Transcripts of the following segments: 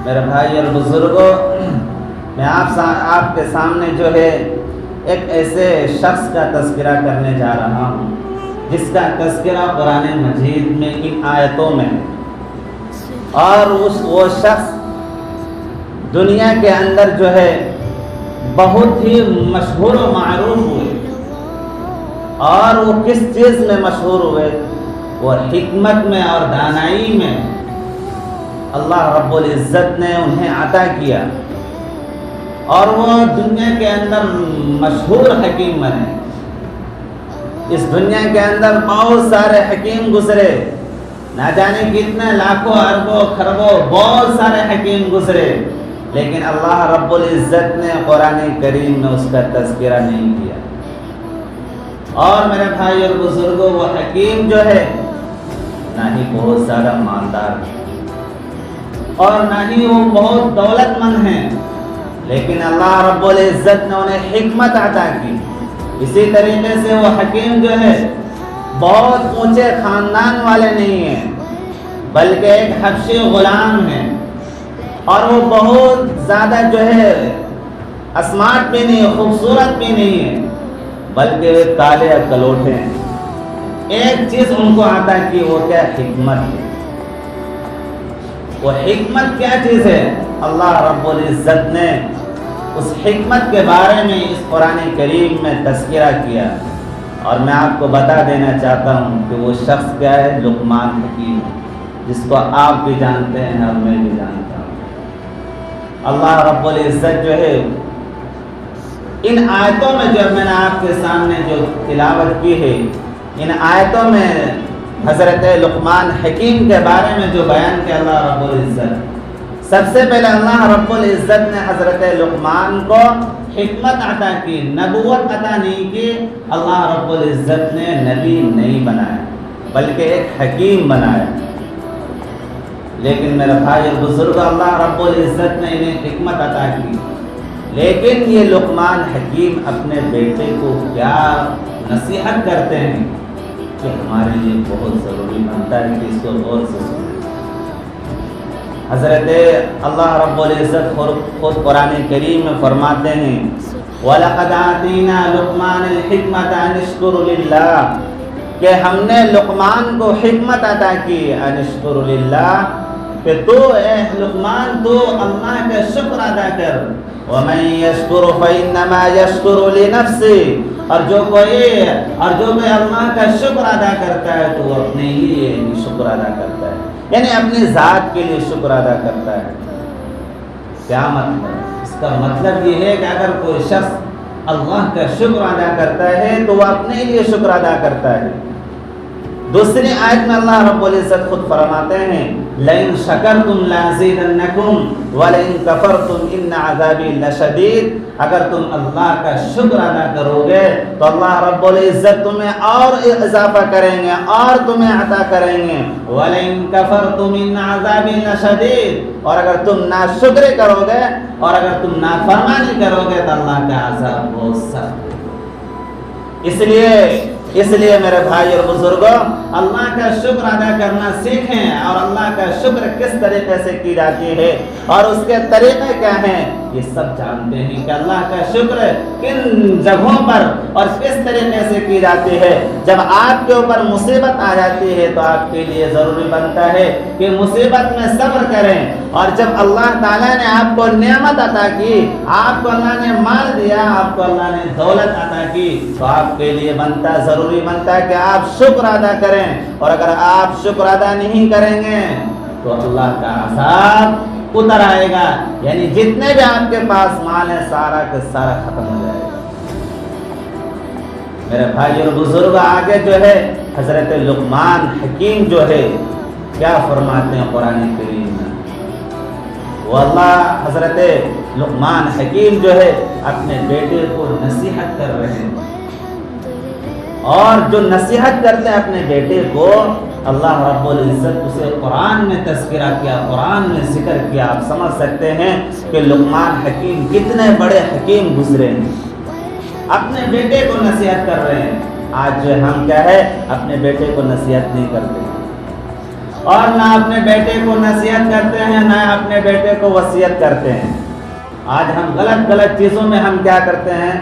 میرے بھائی اور بزرگوں، میں آپ کے سامنے جو ہے ایک ایسے شخص کا تذکرہ کرنے جا رہا ہوں جس کا تذکرہ قرآن مجید میں ان آیتوں میں، اور وہ شخص دنیا کے اندر جو ہے بہت ہی مشہور و معروف ہوئے، اور وہ کس چیز میں مشہور ہوئے؟ وہ حکمت میں اور دانائی میں اللہ رب العزت نے انہیں عطا کیا، اور وہ دنیا کے اندر مشہور حکیم بنے۔ اس دنیا کے اندر بہت سارے حکیم گزرے، نہ جانے کتنے لاکھوں اربوں خربوں بہت سارے حکیم گزرے، لیکن اللہ رب العزت نے قرآن کریم میں اس کا تذکرہ نہیں کیا۔ اور میرے بھائی اور بزرگوں، وہ حکیم جو ہے نہ ہی بہت زیادہ مالدار ہے اور نہ ہی وہ بہت دولت مند ہیں، لیکن اللہ رب العزت نے انہیں حکمت عطا کی۔ اسی طریقے سے وہ حکیم جو ہے بہت اونچے خاندان والے نہیں ہیں، بلکہ ایک حبشی غلام ہیں، اور وہ بہت زیادہ جو ہے اسمارٹ بھی نہیں ہے، خوبصورت بھی نہیں ہے، بلکہ وہ کالے کلوٹے ہیں۔ ایک چیز ان کو عطا کی، وہ کیا؟ حکمت ہے۔ وہ حکمت کیا چیز ہے؟ اللہ رب العزت نے اس حکمت کے بارے میں اس قرآن کریم میں تذکرہ کیا، اور میں آپ کو بتا دینا چاہتا ہوں کہ وہ شخص کیا ہے؟ لقمان حکیم، جس کو آپ بھی جانتے ہیں اور میں بھی جانتا ہوں۔ اللہ رب العزت جو ہے ان آیتوں میں جو میں نے آپ کے سامنے جو تلاوت کی ہے، ان آیتوں میں حضرت لقمان حکیم کے بارے میں جو بیان کیا اللہ رب العزت، سب سے پہلے اللہ رب العزت نے حضرت لقمان کو حکمت عطا کی، نبوت عطا نہیں کی۔ اللہ رب العزت نے نبی نہیں بنایا بلکہ ایک حکیم بنایا۔ لیکن میرے بھائی اور بزرگ، اللہ رب العزت نے انہیں حکمت عطا کی، لیکن یہ لقمان حکیم اپنے بیٹے کو کیا نصیحت کرتے ہیں کہ ہمارے لیے بہت ضروری بنتا ہے کہ اس کو غور سے سنیں۔ حضرت اللہ رب العزت خود قرآن کریم میں فرماتے ہیں وَلَقَدْ آتَيْنَا لُقْمَانَ الْحِكْمَةَ أَنِ اشْكُرْ لِلَّهِ، کہ ہم نے لقمان کو حکمت عطا کی، أَنِ اشْكُرْ لِلَّهِ، کہ تو اے لقمان تو اللہ کا شکر ادا کر، وَمَن يَشْكُرُ فَإِنَّمَا يَشْكُرُ لِنَفْسِهِ، اور جو کوئی اللہ کا شکر ادا کرتا ہے تو وہ اپنے لیے شکر ادا کرتا ہے، یعنی اپنی ذات کے لیے شکر ادا کرتا ہے۔ کیا مطلب؟ اس کا مطلب یہ ہے کہ اگر کوئی شخص اللہ کا شکر ادا کرتا ہے تو وہ اپنے لیے شکر ادا کرتا ہے۔ دوسری آیت میں اللہ رب العزت خود فرماتے ہیں لَإِن شَكَرْتُمْ لَأَزِيدَنَّكُمْ وَلَإِن كَفَرْتُمْ إِنَّ عَذَابِي لَشَدِيدٌ، اگر تم اللہ کا شکر ادا کرو گے تو اللہ رب العزت تمہیں اور اضافہ کریں گے اور تمہیں عطا کریں گے، وَلَإِن كَفَرْتُمْ إِنَّ عَذَابِي لَشَدِيدٌ، اور اگر تم ناشکری کرو گے اور اگر تم نافرمانی کرو گے تو اللہ کا عذاب بہت سخت ہے۔ اس لیے میرے بھائی اور بزرگوں، اللہ کا شکر ادا کرنا سیکھیں، اور اللہ کا شکر کس طریقے سے کی جاتی ہے اور اس کے طریقے کیا ہیں یہ سب جانتے ہیں کہ اللہ کا شکر کن جگہوں پر اور کس طریقے سے کی جاتی ہے۔ جب آپ کے اوپر مصیبت آ جاتی ہے تو آپ کے لیے ضروری بنتا ہے کہ مصیبت میں صبر کریں، اور جب اللہ تعالیٰ نے آپ کو نعمت عطا کی، آپ کو اللہ نے مال دیا، آپ کو اللہ نے دولت عطا کی، تو آپ کے لیے ضروری بنتا ہے کہ آپ شکر ادا کریں، اور اگر آپ شکر ادا نہیں کریں گے تو اللہ کا عذاب اتر آئے گا، یعنی جتنے بھی آپ کے پاس مال ہے سارا کا سارا ختم ہو جائے گا۔ میرے بھائی اور بزرگ، آگے جو ہے حضرت لقمان حکیم جو ہے کیا فرماتے ہیں قرآن کریم میں؟ وہ اللہ حضرت لقمان حکیم جو ہے اپنے بیٹے کو نصیحت کر رہے ہیں، اور جو نصیحت کرتے ہیں اپنے بیٹے کو، اللہ رب العزت اسے قرآن میں تذکرہ کیا، قرآن میں ذکر کیا۔ آپ سمجھ سکتے ہیں کہ لقمان حکیم کتنے بڑے حکیم گزرے ہیں، اپنے بیٹے کو نصیحت کر رہے ہیں۔ آج جو ہم کیا ہے اپنے بیٹے کو نصیحت نہیں کرتے، اور نہ اپنے بیٹے کو نصیحت کرتے ہیں، نہ اپنے بیٹے کو وصیت کرتے ہیں۔ آج ہم غلط چیزوں میں ہم کیا کرتے ہیں؟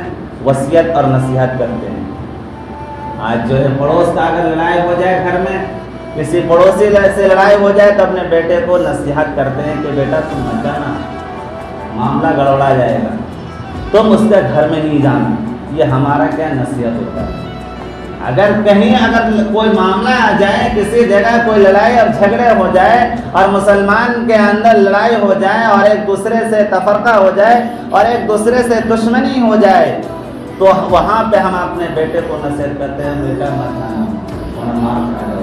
وصیت اور نصیحت کرتے ہیں۔ آج جو ہے پڑوس کا اگر لڑائی ہو جائے، گھر میں کسی پڑوسی سے لڑائی ہو جائے تو اپنے بیٹے کو نصیحت کرتے ہیں کہ بیٹا تم مت جانا، معاملہ گڑبڑا جائے گا، تم اس کے گھر میں نہیں جانا۔ یہ ہمارا کیا نصیحت ہوتا ہے؟ اگر کوئی معاملہ آ جائے، کسی جگہ کوئی لڑائی اور جھگڑے ہو جائے اور مسلمان کے اندر لڑائی ہو جائے اور ایک دوسرے سے تفرقہ ہو جائے اور ایک دوسرے سے دشمنی ہو جائے، تو وہاں پہ ہم اپنے بیٹے کو نصیحت کرتے ہیں، بیٹا مت جانا اور مار کھا جاؤ۔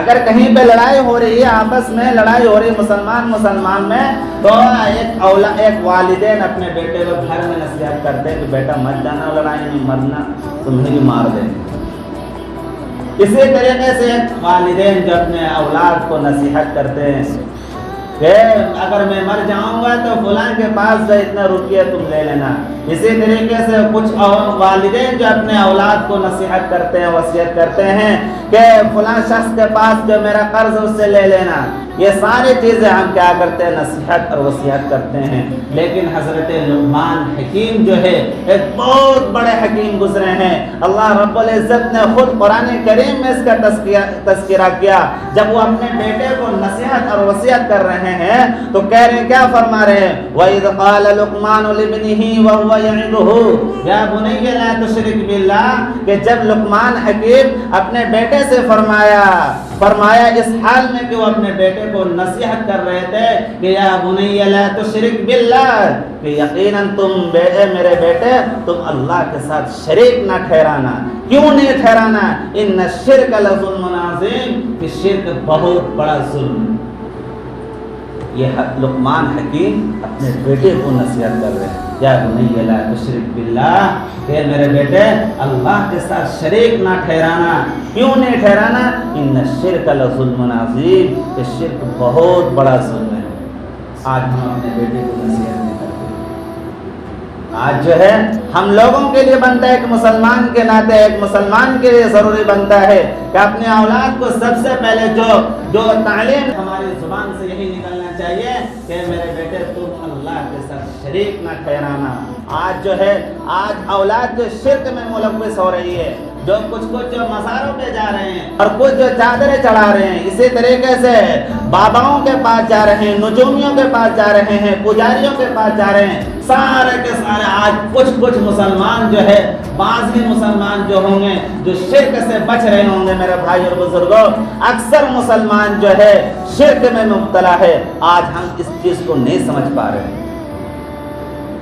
اگر کہیں پہ لڑائی ہو رہی ہے، آپس میں لڑائی ہو رہی ہے مسلمان میں، تو ایک والدین اپنے بیٹے کو گھر میں نصیحت کرتے ہیں کہ بیٹا مت جانا لڑائی میں، مرنا تمہیں بھی مار دیں۔ اسی طریقے سے والدین جو اپنے اولاد کو نصیحت کرتے ہیں کہ اگر میں مر جاؤں گا تو فلاں کے پاس سے اتنا روپیہ تم لے لینا۔ اسی طریقے سے کچھ والدین جو اپنے اولاد کو نصیحت کرتے ہیں، وصیت کرتے ہیں کہ فلاں شخص کے پاس جو میرا قرض اس سے لے لینا۔ یہ ساری چیزیں ہم کیا کرتے ہیں؟ نصیحت اور وصیت کرتے ہیں۔ لیکن حضرت لقمان حکیم جو ہے ایک بہت بڑے حکیم گزرے ہیں۔ اللہ رب العزت نے خود قرآن کریم میں اس کا تذکرہ کیا۔ جب وہ اپنے بیٹے کو نصیحت اور وصیت کر رہے ہیں تو کہہ رہے ہیں، کیا فرما رہے ہیں؟ وَإِذْ قَالَ لُقْمَانُ لِابْنِهِ وَهُوَ يَعِظُهُ يَا بُنَيَّ لَا تُشْرِكْ بِاللَّهِ، کہ جب لقمان حکیم اپنے بیٹے سے فرمایا اس حال میں کہ وہ اپنے بیٹے کو نصیحت کر رہے تھے کہ یا بنی لا تشرک باللہ، کہ یقیناً میرے بیٹے تم اللہ کے ساتھ شریک نہ ٹھہرانا۔ کیوں نہیں ٹھہرانا؟ ان الشرک لظلم عظیم، کہ شرک بہت بڑا ظلم ہے۔ یہ لقمان حکیم اپنے بیٹے کو نصیحت کر رہے ہیں، یا بنی لا تشرک باللہ، کہ میرے بیٹے اللہ کے ساتھ شریک نہ ٹھہرانا۔ کیوں نہیں ٹھہرانا؟ ان الشرک لظلم عظیم، کہ شرک بہت بڑا ظلم ہے۔ آج ہم اپنے بیٹے کو نصیحت نہیں کرتے۔ آج جو ہے ہم لوگوں کے لیے بنتا ہے، ایک مسلمان کے ناطے ایک مسلمان کے لیے ضروری بنتا ہے کہ اپنے اولاد کو سب سے پہلے جو تعلیم ہماری زبان سے یہی نکلنا چاہیے کہ میرے بیٹے تم اللہ کے ساتھ شریک نہ ٹھہرانا۔ آج جو ہے اولاد جو شرک میں ملوث ہو رہی ہے، جو کچھ جو مزاروں پہ جا رہے ہیں اور کچھ جو چادریں چڑھا رہے ہیں، اسی طریقے سے باباؤں کے پاس جا رہے ہیں، نجومیوں کے پاس جا رہے ہیں، پجاریوں کے پاس جا رہے ہیں، سارے کے سارے آج کچھ مسلمان جو ہے، بعض ہی مسلمان جو ہوں گے جو شرک سے بچ رہے ہوں گے۔ میرے بھائی اور بزرگوں، اکثر مسلمان جو ہے شرک میں مبتلا ہے۔ آج ہم اس چیز کو نہیں سمجھ پا رہے ہیں۔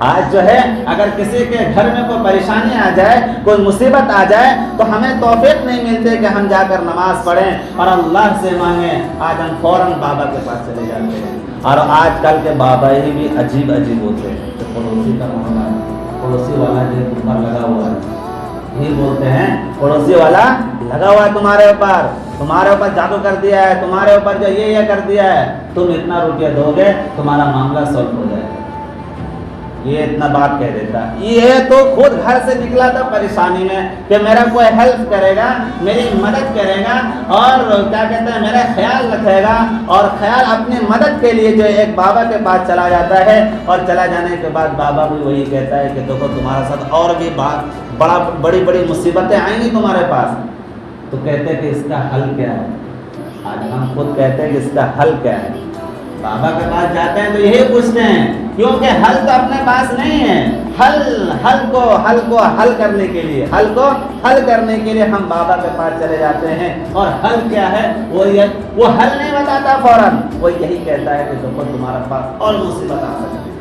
آج جو ہے اگر کسی کے گھر میں کوئی پریشانی آ جائے، کوئی مصیبت آ جائے، تو ہمیں توفیق نہیں ملتے کہ ہم جا کر نماز پڑھیں اور اللہ سے مانگیں۔ آج ہم فوراً بابا کے پاس چلے جاتے ہیں، اور آج کل کے بابا ہی بھی عجیب ہوتے ہیں۔ تو پڑوسی کا معاملہ ہے، پڑوسی والا جو اوپر لگا ہوا ہے، یہی بولتے ہیں پڑوسی والا لگا ہوا ہے تمہارے اوپر جادو کر دیا ہے، تمہارے اوپر جو یہ کر دیا ہے، تم اتنا روپیہ دو گے تمہارا معاملہ سولو ہو جائے گا۔ یہ اتنا بات کہہ دیتا، یہ تو خود گھر سے نکلا تھا پریشانی میں کہ میرا کوئی ہیلپ کرے گا، میری مدد کرے گا، اور کیا کہتے ہیں میرا خیال رکھے گا، اور خیال اپنی مدد کے لیے جو ایک بابا کے پاس چلا جاتا ہے، اور چلا جانے کے بعد بابا بھی وہی کہتا ہے کہ دیکھو تمہارے ساتھ اور بھی بڑی مصیبتیں آئیں گی تمہارے پاس۔ تو کہتے ہیں کہ اس کا حل کیا ہے؟ آج ہم خود کہتے ہیں کہ اس کا حل کیا ہے؟ بابا کے پاس جاتے ہیں تو یہی پوچھتے ہیں، کیونکہ حل تو اپنے پاس نہیں ہے۔ حل کو حل کرنے کے لیے ہم بابا کے پاس چلے جاتے ہیں، اور حل کیا ہے وہ حل نہیں بتاتا فوراً، وہ یہی کہتا ہے کہ دیکھو تمہارے پاس اور مصیبت آ سکتی ہے۔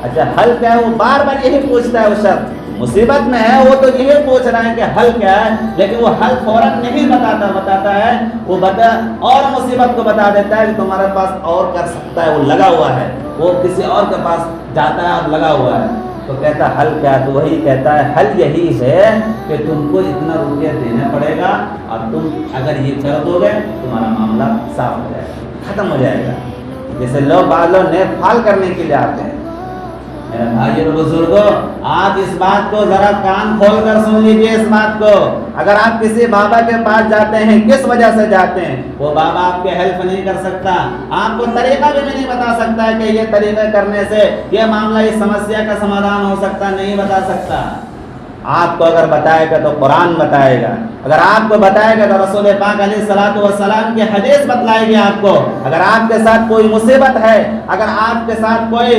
اچھا حل کیا ہے؟ وہ بار بار یہی پوچھتا ہے، وہ شخص مصیبت میں ہے، وہ تو یہی پوچھ رہا ہے کہ حل کیا ہے، لیکن وہ حل فوراً نہیں بتاتا ہے، وہ اور مصیبت کو بتا دیتا ہے کہ تمہارے پاس اور کر سکتا ہے، وہ لگا ہوا ہے، وہ کسی اور کے پاس جاتا ہے اور لگا ہوا ہے۔ تو کہتا ہے حل کیا؟ تو وہی کہتا ہے حل یہی ہے کہ تم کو اتنا روپیہ دینا پڑے گا، اور تم اگر یہ کر دو گے تمہارا معاملہ صاف ہو جائے گا، ختم ہو جائے گا۔ جیسے بعض لوگ نیک فال کرنے کے لیے آتے ہیں، میرے بھائی اور بزرگوں، آپ اس بات کو ذرا کان کھول کر سن لیجیے اس بات کو۔ اگر آپ کسی بابا کے پاس جاتے ہیں، کس وجہ سے جاتے ہیں؟ وہ بابا آپ کے ہیلپ نہیں کر سکتا، آپ کو طریقہ بھی نہیں بتا سکتا ہے کہ یہ طریقہ کرنے سے یہ معاملہ، اس سمسیا کا سمادھان ہو سکتا، نہیں بتا سکتا۔ آپ کو اگر بتائے گا تو قرآن بتائے گا، اگر آپ کو بتائے گا تو رسول پاک علیہ الصلوۃ والسلام کی حدیث بتلائے گی آپ کو۔ اگر آپ کے ساتھ کوئی مصیبت ہے، اگر آپ کے ساتھ کوئی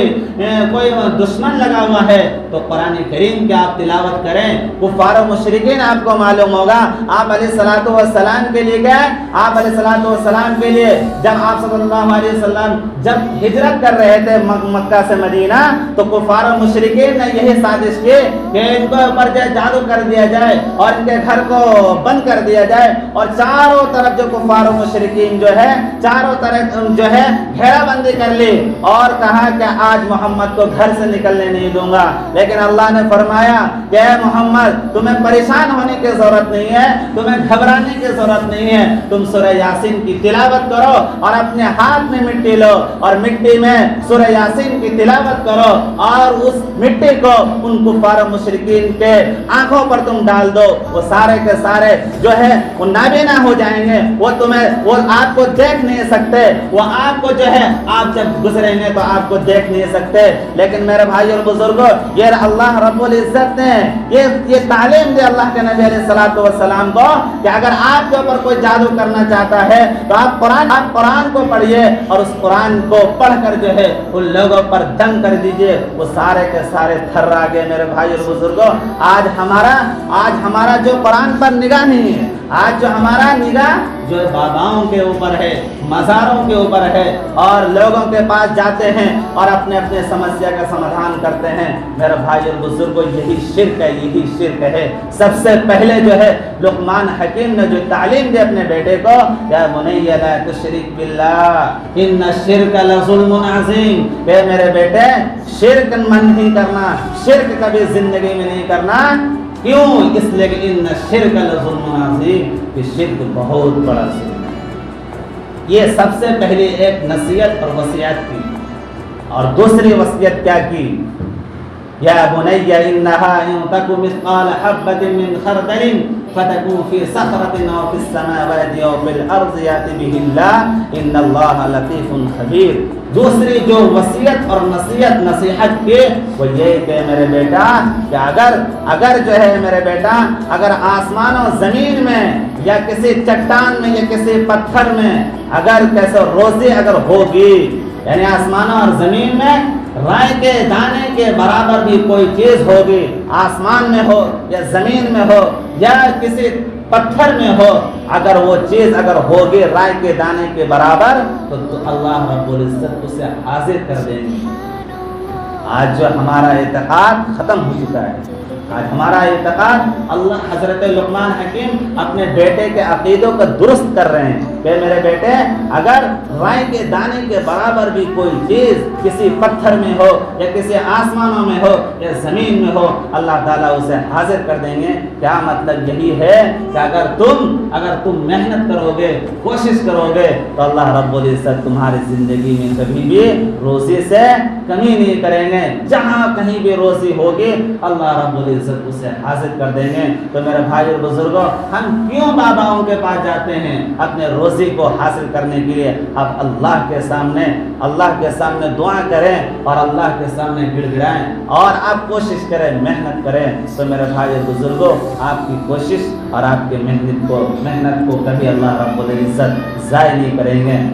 دشمن لگا ہوا ہے تو قرآن کریم کی آپ تلاوت کریں۔ کفار و مشرکین آپ کو معلوم ہوگا، آپ علیہ الصلوۃ والسلام کے لیے گئے، آپ علیہ الصلوۃ والسلام کے لیے جب آپ صلی اللہ علیہ وسلم جب ہجرت کر رہے تھے مکہ سے مدینہ، تو کفار و مشرکین نے یہی سازش کی کہ ان کو اوپر جادو کر دیا جائے اور ان کے گھر کو بند کر دیا جائے، اور چاروں طرف جو کفار و مشرکین جو ہے چاروں طرف جو ہے گھیرا بندی کر لی اور کہا کہ آج محمد کو گھر سے نکلنے نہیں دوں گا۔ لیکن اللہ نے فرمایا کہ اے محمد، تمہیں پریشان ہونے کی ضرورت نہیں ہے، تمہیں گھبرانے کی ضرورت نہیں ہے، تم سورہ یاسین کی تلاوت کرو اور اپنے ہاتھ میں مٹی لو اور مٹی میں سورہ یاسین کی تلاوت کرو اور اس مٹی کو ان کفار و مشرکین کے آنکھوں پر تم ڈال دو، وہ سارے کے سارے جو ہے وہ نابینا ہو جائیں گے، وہ آپ کو دیکھ نہیں سکتے، وہ آپ کو جو ہے آپ جب گزریں گے تو آپ کو دیکھ نہیں سکتے۔ لیکن میرے بھائی اور بزرگوں، یہ اللہ رب العزت نے یہ تعلیم دی اللہ کے نبی علیہ الصلوۃ والسلام کو کہ اگر آپ کے اوپر کوئی جادو کرنا چاہتا ہے تو آپ قرآن کو پڑھیے اور اس قرآن کو پڑھ کر جو ہے ان لوگوں پر دم کر دیجئے، وہ سارے کے سارے تھرا گئے۔ میرے بھائی اور بزرگوں، آج ہمارا جو قرآن پر نگاہ نہیں ہے، آج جو ہمارا نگاہ جو باباؤں کے اوپر ہے، مزاروں کے اوپر ہے اور لوگوں کے پاس جاتے ہیں اور اپنے سمسیا کا سمادھان کرتے ہیں۔ میرے بھائی اور بزرگوں، یہی شرک ہے۔ سب سے پہلے جو ہے لقمان حکیم نے جو تعلیم دی اپنے بیٹے کو، یا بنی لا تشرک باللہ ان الشرک لظلم عظیم، کہ میرے بیٹے شرک نہیں کرنا، شرک کبھی زندگی میں نہیں کرنا۔ کیوں؟ اس لیے کہ ان الشرک لظلم عظیم، کہ شرک بہت بڑا ظلم ہے۔ یہ سب سے پہلے ایک نصیحت اور وصیت کی، اور دوسری وصیت کیا کی؟ یا بنی انہا ان تک مثقال حبۃ من خردل فتکون فی صخرۃ او فی السماوات او فی الارض یأتی بہ اللہ ان اللہ لطیف خبیر۔ دوسری جو وصیت اور نصیحت کی وہ یہ کہ میرے بیٹا، کہ اگر جو ہے میرے بیٹا، اگر آسمان و زمین میں یا کسی چٹان میں یا کسی پتھر میں اگر کیسے روزی اگر ہوگی، یعنی آسمانوں اور زمین میں رائے کے دانے کے برابر بھی کوئی چیز ہوگی، آسمان میں ہو یا زمین میں ہو یا کسی پتھر میں ہو، اگر وہ چیز اگر ہوگی رائے کے دانے کے برابر تو اللہ رب العزت اسے حاضر کر دیں گے۔ آج جو ہمارا اعتقاد ختم ہو چکا ہے، آج ہمارا اعتقاد اللہ حضرت لقمان حکیم اپنے بیٹے کے عقیدوں کو درست کر رہے ہیں کہ میرے بیٹے، اگر رائے کے دانے کے برابر بھی کوئی چیز کسی پتھر میں ہو یا کسی آسمانوں میں ہو یا زمین میں ہو، اللہ تعالیٰ اسے حاضر کر دیں گے۔ کیا مطلب؟ یہی ہے کہ اگر تم محنت کرو گے، کوشش کرو گے تو اللہ رب العزت تمہاری زندگی میں کبھی بھی روزی سے کمی نہیں کریں گے۔ جہاں کہیں بھی روزی ہوگی اللہ رب العزت اسے حاصل کر دیں گے۔ تو میرے بھائی اور بزرگوں، ہم کیوں باباؤں کے پاس جاتے ہیں؟ اپنے روزی کو حاصل کرنے کے لیے۔ اب اللہ کے سامنے دعا کریں اور اللہ کے سامنے گڑ گڑائیں اور آپ کوشش کریں، محنت کریں۔ تو میرے بھائی اور بزرگوں، آپ کی کوشش اور آپ کی محنت کو کبھی اللہ رب العزت ضائع نہیں کریں گے۔